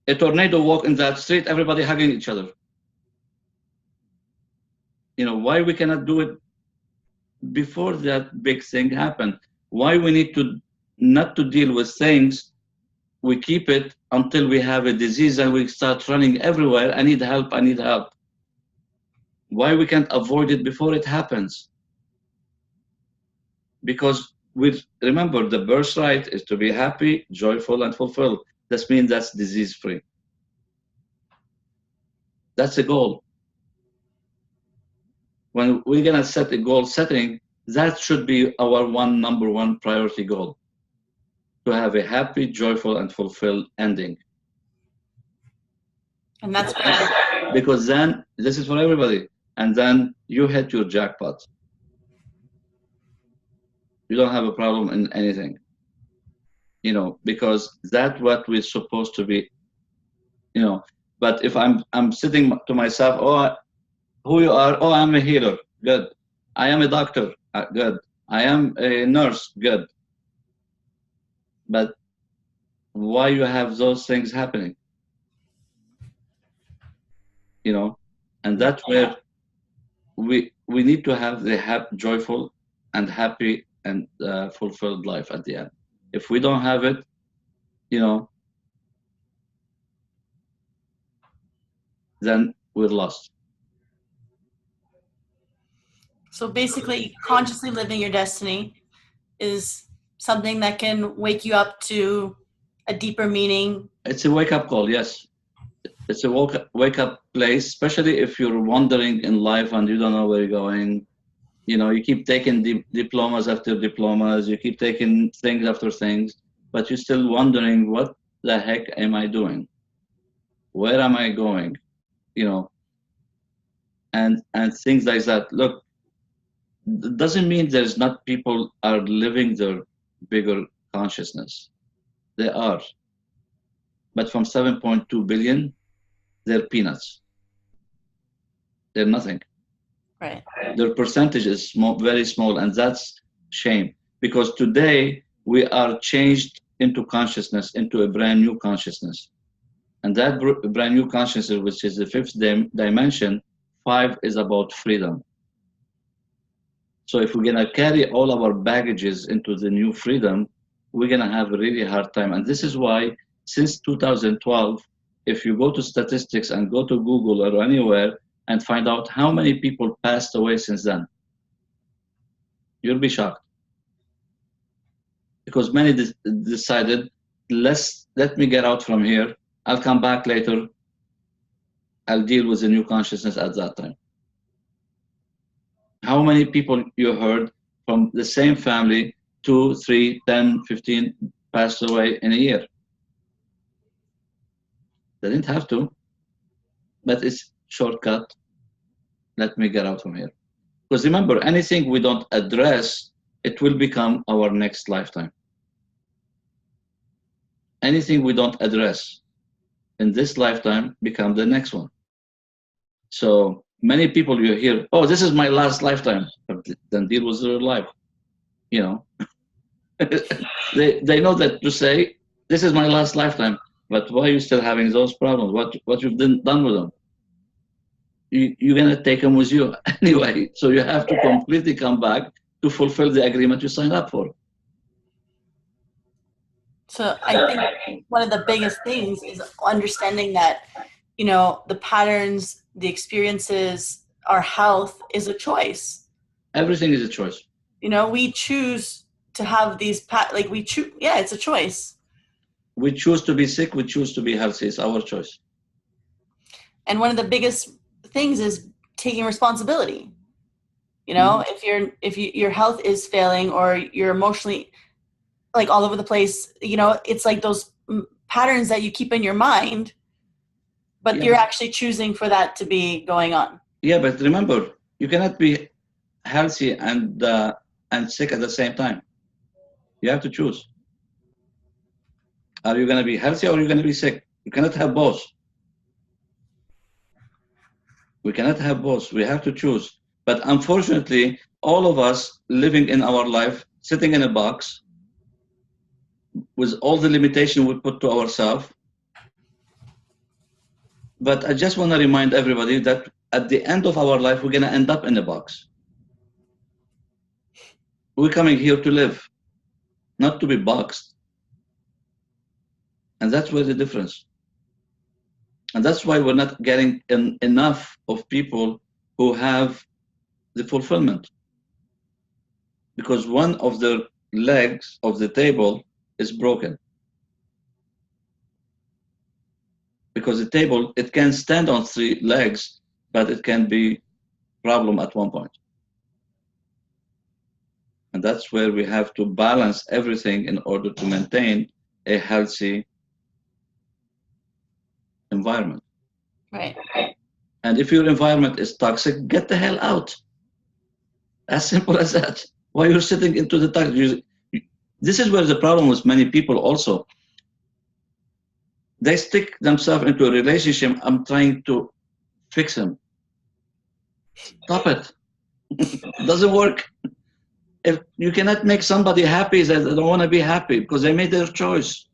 A tornado walk in that street, everybody hugging each other. You know, why we cannot do it before that big thing happened? Why we need to not to deal with things, we keep it until we have a disease and we start running everywhere. I need help, I need help. Why we can't avoid it before it happens? Because remember, the birthright is to be happy, joyful, and fulfilled. That means that's disease-free. That's a goal. When we're gonna set a goal setting, that should be our number one priority goal. To have a happy, joyful, and fulfilled ending. And that's better. Because then, this is for everybody. And then you hit your jackpot. You don't have a problem in anything. You know, because that's what we're supposed to be, you know. But if I'm sitting to myself, oh, who you are? Oh, I'm a healer. Good. I am a doctor. Good. I am a nurse. Good. But why you have those things happening? You know, and that's where we need to have the joyful and happy and fulfilled life at the end. If we don't have it, you know, then we're lost. So basically, consciously living your destiny is something that can wake you up to a deeper meaning. It's a wake-up call, yes. It's a wake-up place, especially if you're wandering in life and you don't know where you're going. You know, you keep taking diplomas after diplomas, you keep taking things after things, but you're still wondering, what the heck am I doing? Where am I going? you know, and things like that. Look, it doesn't mean there's not people are living their bigger consciousness. They are, but from 7.2 billion, they're peanuts. They're nothing. Right. Their percentage is small, very small, and that's shame, because today we are changed into consciousness, into a brand new consciousness, and that brand new consciousness, which is the fifth dimension, 5 is about freedom. So if we're gonna carry all our baggages into the new freedom, we're gonna have a really hard time. And this is why since 2012, if you go to statistics and go to Google or anywhere and find out how many people passed away since then, you'll be shocked. Because many decided, let me get out from here. I'll come back later. I'll deal with the new consciousness at that time. How many people you heard from the same family, 2, 3, 10, 15, passed away in a year? They didn't have to, but it's shortcut. Let me get out from here. Because remember, anything we don't address, it will become our next lifetime. Anything we don't address in this lifetime become the next one. So many people you hear, oh, this is my last lifetime. Then deal with their life. You know, they know that to say, this is my last lifetime, but why are you still having those problems? What you've done with them? You're gonna take them with you anyway. So you have to completely come back to fulfill the agreement you signed up for. So I think one of the biggest things is understanding that, you know, the patterns, the experiences, our health is a choice. Everything is a choice. You know, we choose to have these, we choose, yeah, it's a choice. We choose to be sick, we choose to be healthy. It's our choice. And one of the biggest things is taking responsibility. You know, if your health is failing or you're emotionally like all over the place, you know, it's like those patterns that you keep in your mind, but you're actually choosing for that to be going on. Yeah, but remember, you cannot be healthy and sick at the same time. You have to choose. Are you going to be healthy or are you going to be sick? You cannot have both. We cannot have both. We have to choose. But unfortunately, all of us living in our life, sitting in a box, with all the limitation we put to ourselves. But I just want to remind everybody that at the end of our life, we're going to end up in a box. We're coming here to live, not to be boxed. And that's where the difference. And that's why we're not getting enough of people who have the fulfillment. Because one of the legs of the table is broken. Because the table, it can stand on 3 legs, but it can be a problem at one point. And that's where we have to balance everything in order to maintain a healthy environment. Right. And if your environment is toxic, get the hell out. As simple as that. Why you're sitting into the toxic? This is where the problem with many people also. They stick themselves into a relationship. I'm trying to fix him. Stop it. It doesn't work. If you cannot make somebody happy that they don't want to be happy because they made their choice.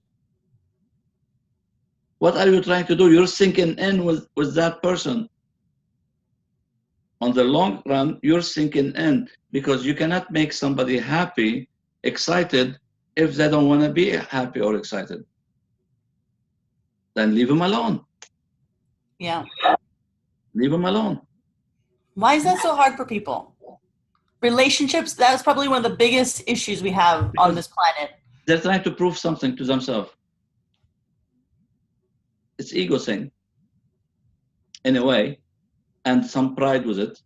What are you trying to do? You're sinking in with that person. On the long run, you're sinking in because you cannot make somebody happy, excited, if they don't want to be happy or excited. Then leave them alone. Yeah. Leave them alone. Why is that so hard for people? Relationships, that's probably one of the biggest issues we have on this planet. They're trying to prove something to themselves. It's ego thing, in a way, and some pride with it,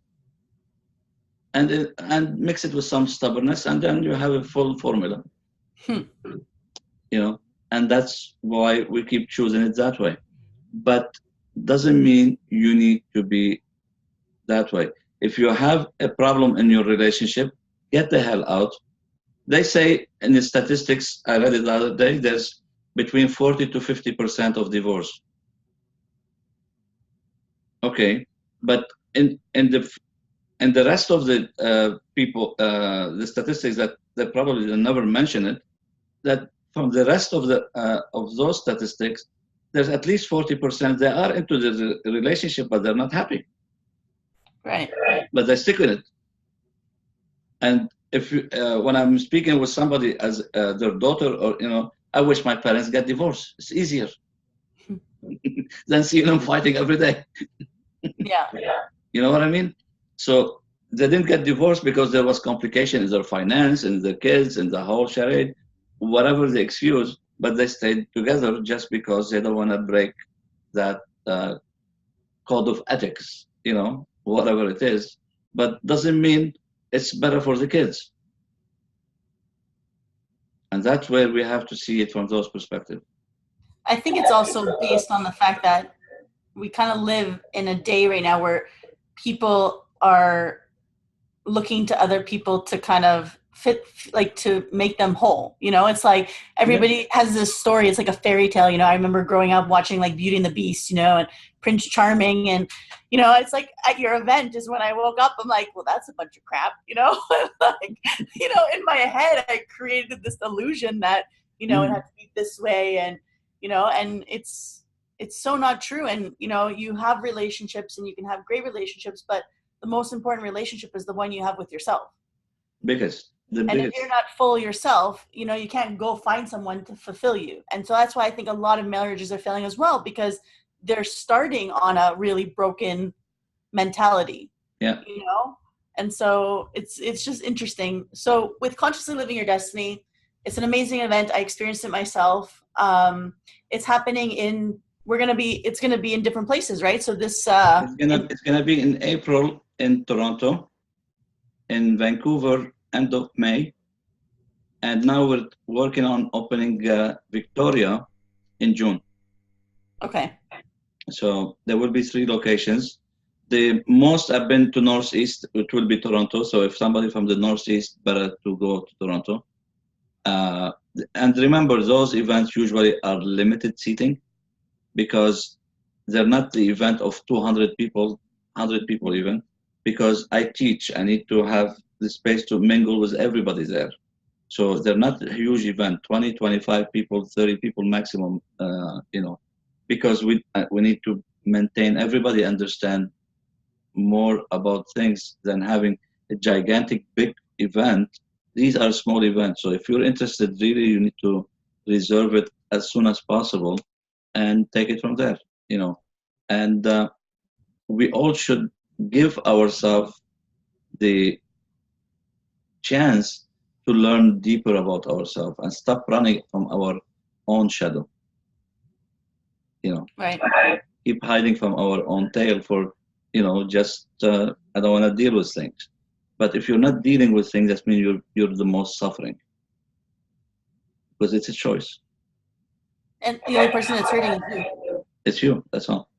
and mix it with some stubbornness, and then you have a full formula. You know, and that's why we keep choosing it that way. But doesn't mean you need to be that way. If you have a problem in your relationship, get the hell out. They say in the statistics, I read it the other day, there's between 40 to 50% of divorce. Okay, but in the rest of the people, the statistics that they probably never mention it, that from the rest of those statistics, there's at least 40% they are into the relationship, but they're not happy. Right. But they stick with it. And if you, when I'm speaking with somebody as their daughter, or I wish my parents get divorced. It's easier than seeing them fighting every day. Yeah. You know what I mean? So they didn't get divorced because there was complication in their finance and the kids and the whole charade, whatever the excuse. But they stayed together just because they don't want to break that code of ethics, whatever it is. But doesn't mean it's better for the kids. And that's where we have to see it from those perspectives. I think it's also based on the fact that we kind of live in a day right now where people are looking to other people to kind of to make them whole. It's like everybody has this story. It's like a fairy tale. I remember growing up watching like Beauty and the Beast, and Prince Charming. And, it's like at your event is when I woke up, I'm like, well, that's a bunch of crap, like, in my head, I created this illusion that, it had to be this way. And, and it's so not true. And, you have relationships and you can have great relationships, but the most important relationship is the one you have with yourself. Biggest. And if you're not full yourself, you can't go find someone to fulfill you. And so that's why I think a lot of marriages are failing as well, because they're starting on a really broken mentality. Yeah. And so it's just interesting. So with Consciously Living Your Destiny, it's an amazing event. I experienced it myself. It's happening it's going to be in different places, right? So this it's gonna be in April in Toronto, in Vancouver end of May, and now we're working on opening Victoria in June. Okay. So there will be 3 locations. The most I've been to Northeast, it will be Toronto. So if somebody from the Northeast, better to go to Toronto. And remember, those events usually are limited seating because they're not the event of 200 people, 100 people even, because I teach. I need to have the space to mingle with everybody there. So they're not a huge event, 20, 25 people, 30 people maximum, because we need to maintain, everybody understand more about things than having a gigantic big event. These are small events. So if you're interested, really, you need to reserve it as soon as possible and take it from there, And we all should give ourselves the chance to learn deeper about ourselves and stop running from our own shadow. Right. Keep hiding from our own tail for, just I don't want to deal with things. But if you're not dealing with things, that means you're the most suffering, because it's a choice. And the only person that's hurting is you. It's you. That's all.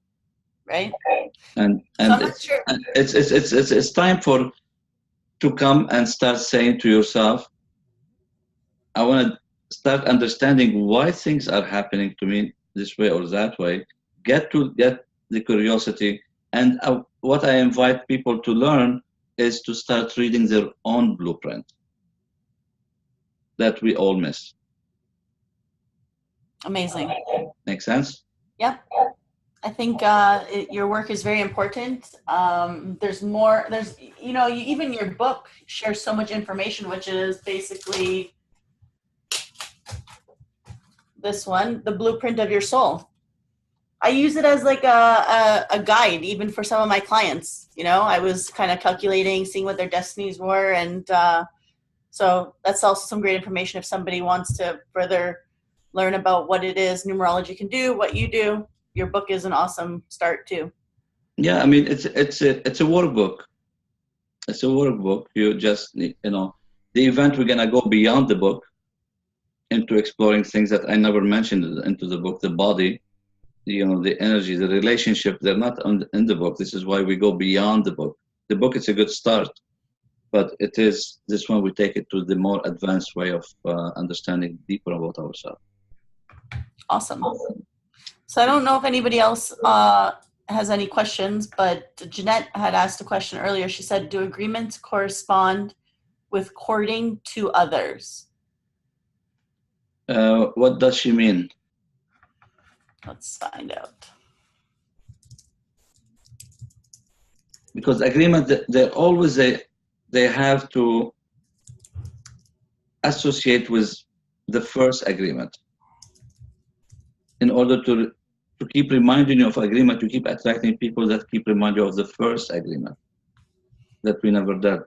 Right. And it's time to come and start saying to yourself, I want to start understanding why things are happening to me this way or that way. Get the curiosity. And what I invite people to learn is to start reading their own blueprint that we all miss. Amazing. Make sense? Yep. I think your work is very important. There's more. Even your book shares so much information, which is basically this one, The Blueprint of Your Soul. I use it as like a guide, even for some of my clients. I was kind of calculating, seeing what their destinies were. And so that's also some great information if somebody wants to further learn about what it is numerology can do, what you do. Your book is an awesome start too. Yeah, I mean, it's a workbook. It's a workbook. You just, the event, we're gonna go beyond the book into exploring things that I never mentioned into the book, the body, the energy, the relationship, they're not in the book. This is why we go beyond the book. The book is a good start, but it is this one we take it to the more advanced way of understanding deeper about ourselves. Awesome. So I don't know if anybody else has any questions, but Jeanette had asked a question earlier. She said, do agreements correspond with courting to others? What does she mean? Let's find out. Because agreement, they're always, they have to associate with the first agreement. In order to keep reminding you of agreement, you keep attracting people that keep reminding you of the first agreement that we never did.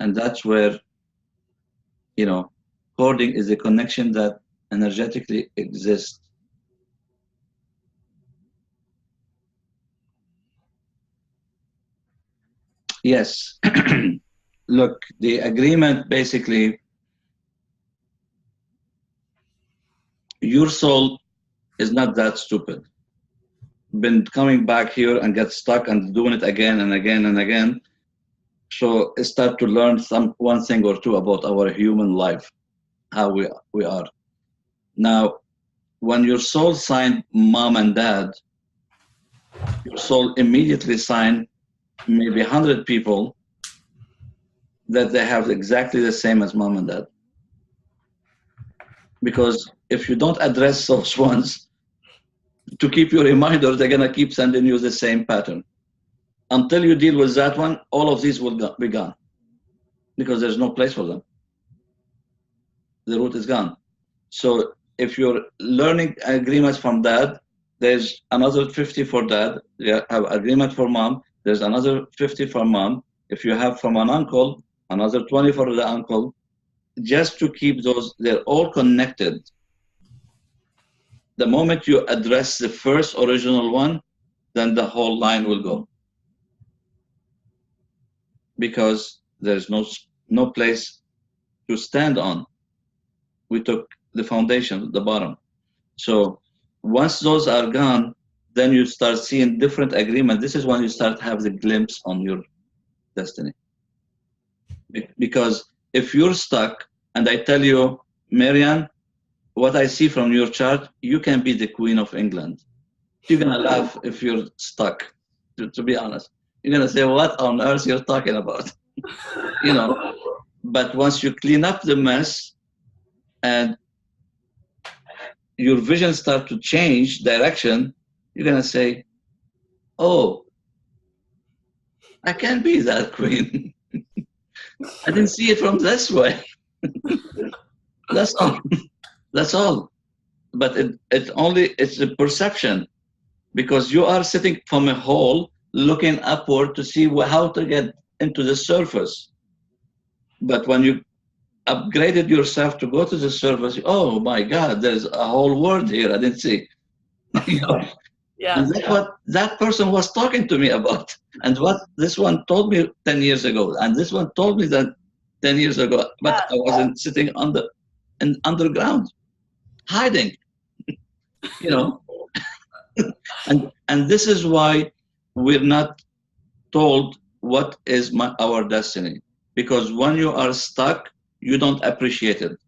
And that's where, courting is a connection that energetically exists. Yes. Look, the agreement basically, your soul is not that stupid. Been coming back here and get stuck and doing it again and again and again. So start to learn one thing or two about our human life, how we are. Now, when your soul signed mom and dad, your soul immediately signed maybe 100 people that they have exactly the same as mom and dad. Because if you don't address those ones, to keep your reminder, they're gonna keep sending you the same pattern. Until you deal with that one, all of these will be gone. Because there's no place for them. The root is gone. So if you're learning agreements from dad, there's another 50 for dad. You have agreement for mom, there's another 50 for mom. If you have from an uncle, another 20 for the uncle. Just to keep those, they're all connected. The moment you address the first original one, then the whole line will go. Because there's no place to stand on. We took the foundation, the bottom. So once those are gone, then you start seeing different agreement. This is when you start to have the glimpse on your destiny. Because if you're stuck and I tell you, Marianne, what I see from your chart, you can be the Queen of England. You're gonna laugh if you're stuck, to be honest. You're gonna say, what on earth you're talking about? But once you clean up the mess and your vision start to change direction, you're gonna say, oh, I can be that queen. I didn't see it from this way. That's all. That's all. But it's a perception, because you are sitting from a hole looking upward to see how to get into the surface. But when you upgraded yourself to go to the surface, oh my God, there's a whole world here I didn't see. Yeah. And that's what that person was talking to me about. And what this one told me 10 years ago. And this one told me that 10 years ago. But I wasn't sitting underground, hiding, and this is why we're not told what is our destiny. Because when you are stuck, you don't appreciate it.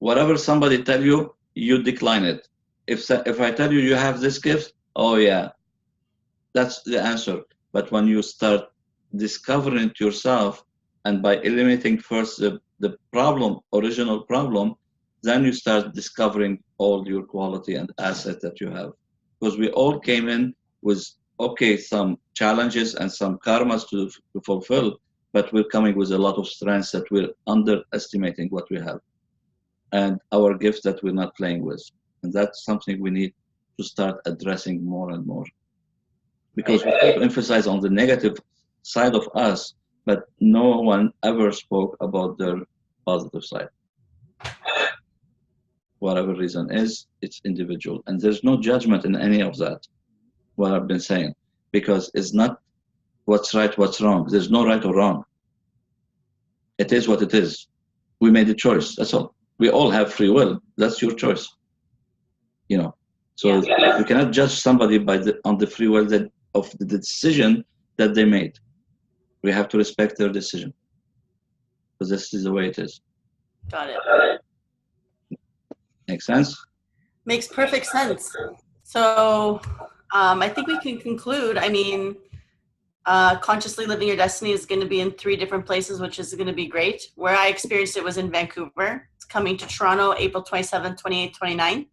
Whatever somebody tell you, you decline it. If I tell you you have this gift, oh yeah, that's the answer. But when you start discovering it yourself, and by eliminating first the problem, original problem, then you start discovering all your quality and asset that you have. Because we all came in with, okay, some challenges and some karmas to fulfill, but we're coming with a lot of strengths that we're underestimating what we have. And our gifts that we're not playing with. And that's something we need to start addressing more and more. Because we emphasize on the negative side of us, but no one ever spoke about their positive side. Whatever reason is, it's individual. And there's no judgment in any of that, what I've been saying. Because it's not what's right, what's wrong. There's no right or wrong. It is what it is. We made a choice, that's all. We all have free will. That's your choice. you know. So we cannot judge somebody on the free will of the decision that they made. We have to respect their decision, because this is the way it is. Got it. Make sense? Makes perfect sense. So I think we can conclude. I mean, Consciously Living Your Destiny is going to be in 3 different places, which is going to be great. Where I experienced it was in Vancouver. It's coming to Toronto, April 27th, 28th, 29th.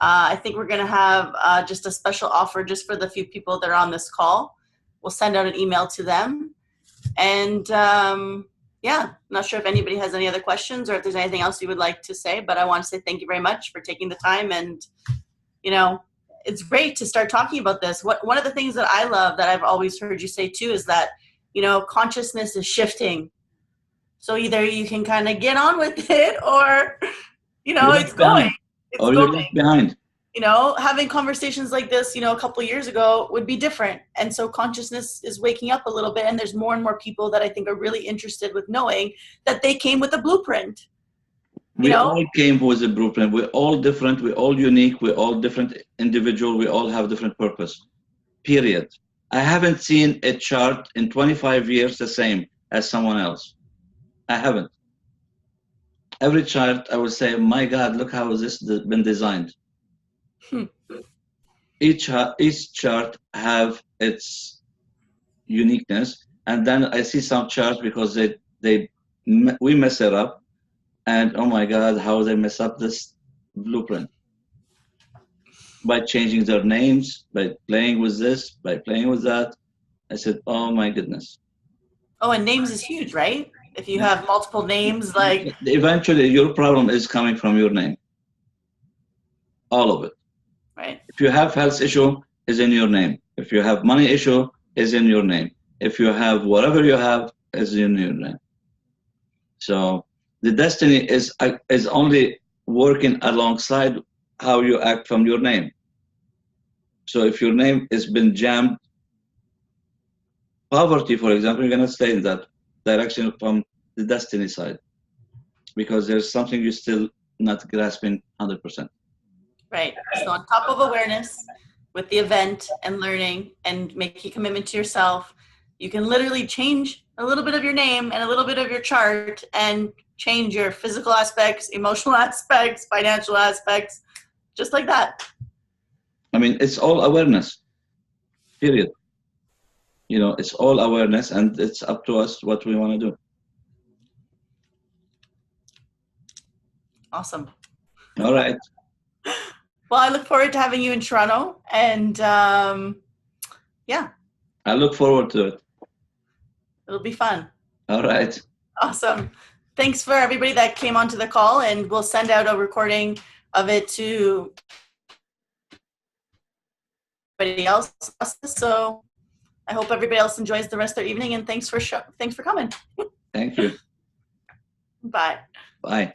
I think we're going to have just a special offer just for the few people that are on this call. We'll send out an email to them. And yeah, not sure if anybody has any other questions or if there's anything else you would like to say, but I want to say thank you very much for taking the time. And, you know, it's great to start talking about this. One of the things that I love that I've always heard you say too is that, you know, consciousness is shifting. So either you can kind of get on with it or, you know, it's going. Or you're left behind. You know, having conversations like this, you know, a couple of years ago would be different. And so consciousness is waking up a little bit, and there's more and more people that I think are really interested with knowing that they came with a blueprint. We all came with a blueprint. We're all different. We're all unique. We're all different individual. We all have different purpose, period. I haven't seen a chart in 25 years the same as someone else. I haven't. Every chart, I would say, my God, look how this has been designed. Each chart have its uniqueness, and then I see some charts because we mess it up, and oh my God, how they mess up this blueprint by changing their names, by playing with this, by playing with that. I said, oh my goodness. Oh, and names is huge, right? If you have multiple names, like eventually your problem is coming from your name, all of it. Right. If you have health issue, is in your name. If you have money issue, is in your name. If you have whatever you have, is in your name. So the destiny is only working alongside how you act from your name. So if your name has been jammed, poverty, for example, you're gonna stay in that direction from the destiny side, because there's something you're still not grasping 100%. Right. So on top of awareness with the event and learning and making a commitment to yourself, you can literally change a little bit of your name and a little bit of your chart and change your physical aspects, emotional aspects, financial aspects, just like that. I mean, it's all awareness, period. You know, it's all awareness, and it's up to us what we want to do. Awesome. All right. Well, I look forward to having you in Toronto, and yeah. I look forward to it. It'll be fun. All right. Awesome. Thanks for everybody that came onto the call, and we'll send out a recording of it to everybody else. So I hope everybody else enjoys the rest of their evening, and thanks for coming. Thank you. Bye. Bye.